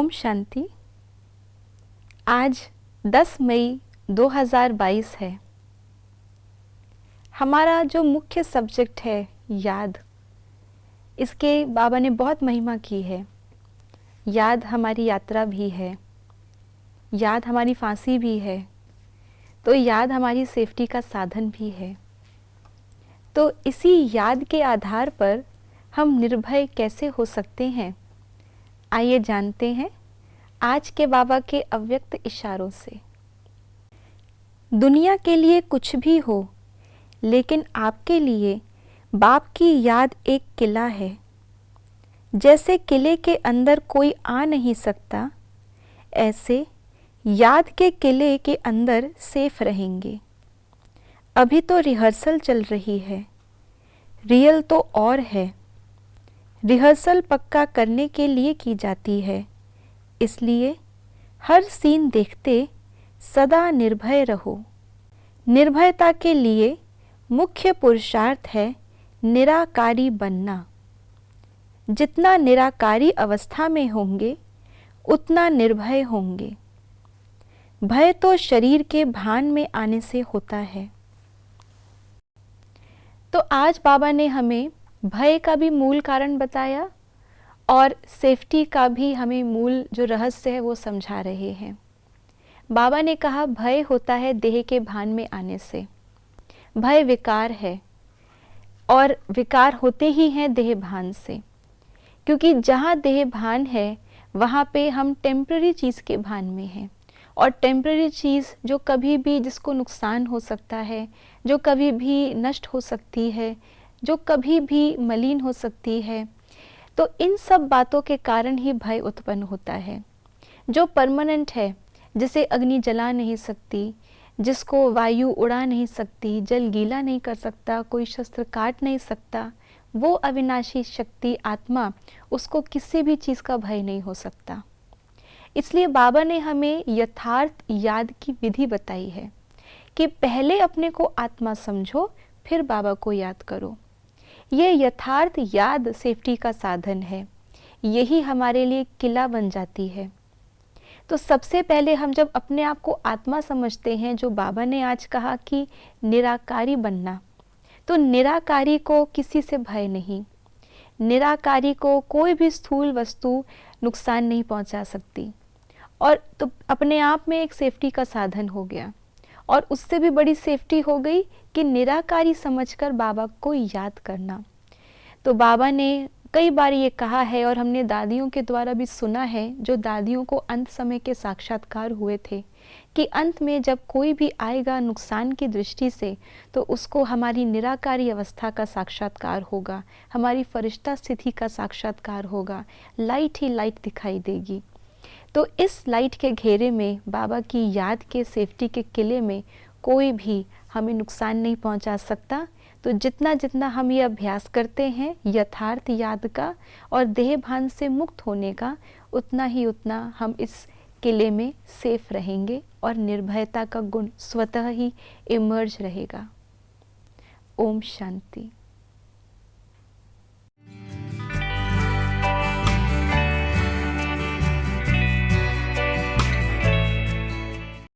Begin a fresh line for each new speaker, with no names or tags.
ओम शांति। आज 10 मई 2022 है। हमारा जो मुख्य सब्जेक्ट है याद, इसके बाबा ने बहुत महिमा की है। याद हमारी यात्रा भी है, याद हमारी फांसी भी है, तो याद हमारी सेफ्टी का साधन भी है। तो इसी याद के आधार पर हम निर्भय कैसे हो सकते हैं, आइए जानते हैं आज के बाबा के अव्यक्त इशारों से। दुनिया के लिए कुछ भी हो, लेकिन आपके लिए बाप की याद एक किला है। जैसे किले के अंदर कोई आ नहीं सकता, ऐसे याद के किले के अंदर सेफ रहेंगे। अभी तो रिहर्सल चल रही है, रियल तो और है। रिहर्सल पक्का करने के लिए की जाती है, इसलिए हर सीन देखते सदा निर्भय रहो। निर्भयता के लिए मुख्य पुरुषार्थ है निराकारी बनना। जितना निराकारी अवस्था में होंगे, उतना निर्भय होंगे। भय तो शरीर के भान में आने से होता है। तो आज बाबा ने हमें भय का भी मूल कारण बताया और सेफ्टी का भी हमें मूल जो रहस्य है वो समझा रहे हैं। बाबा ने कहा भय होता है देह के भान में आने से। भय विकार है और विकार होते ही हैं देह भान से, क्योंकि जहाँ देह भान है वहाँ पे हम टेम्पररी चीज़ के भान में हैं। और टेम्पररी चीज़ जो कभी भी जिसको नुकसान हो सकता है, जो कभी भी नष्ट हो सकती है, जो कभी भी मलिन हो सकती है, तो इन सब बातों के कारण ही भय उत्पन्न होता है। जो परमानेंट है, जिसे अग्नि जला नहीं सकती, जिसको वायु उड़ा नहीं सकती, जल गीला नहीं कर सकता, कोई शस्त्र काट नहीं सकता, वो अविनाशी शक्ति आत्मा, उसको किसी भी चीज़ का भय नहीं हो सकता। इसलिए बाबा ने हमें यथार्थ याद की विधि बताई है कि पहले अपने को आत्मा समझो, फिर बाबा को याद करो। ये यथार्थ याद सेफ्टी का साधन है, यही हमारे लिए किला बन जाती है। तो सबसे पहले हम जब अपने आप को आत्मा समझते हैं, जो बाबा ने आज कहा कि निराकारी बनना, तो निराकारी को किसी से भय नहीं, निराकारी को कोई भी स्थूल वस्तु नुकसान नहीं पहुंचा सकती, और तो अपने आप में एक सेफ्टी का साधन हो गया। और उससे भी बड़ी सेफ्टी हो गई कि निराकारी समझकर बाबा को याद करना। तो बाबा ने कई बार ये कहा है और हमने दादियों के द्वारा भी सुना है, जो दादियों को अंत समय के साक्षात्कार हुए थे, कि अंत में जब कोई भी आएगा नुकसान की दृष्टि से, तो उसको हमारी निराकारी अवस्था का साक्षात्कार होगा, हमारी फरिश्ता स्थिति का साक्षात्कार होगा, लाइट ही लाइट दिखाई देगी। तो इस लाइट के घेरे में, बाबा की याद के सेफ्टी के किले में कोई भी हमें नुकसान नहीं पहुंचा सकता। तो जितना जितना हम ये अभ्यास करते हैं यथार्थ याद का और देह भान से मुक्त होने का, उतना ही उतना हम इस किले में सेफ रहेंगे और निर्भयता का गुण स्वतः ही इमर्ज रहेगा। ओम शांति।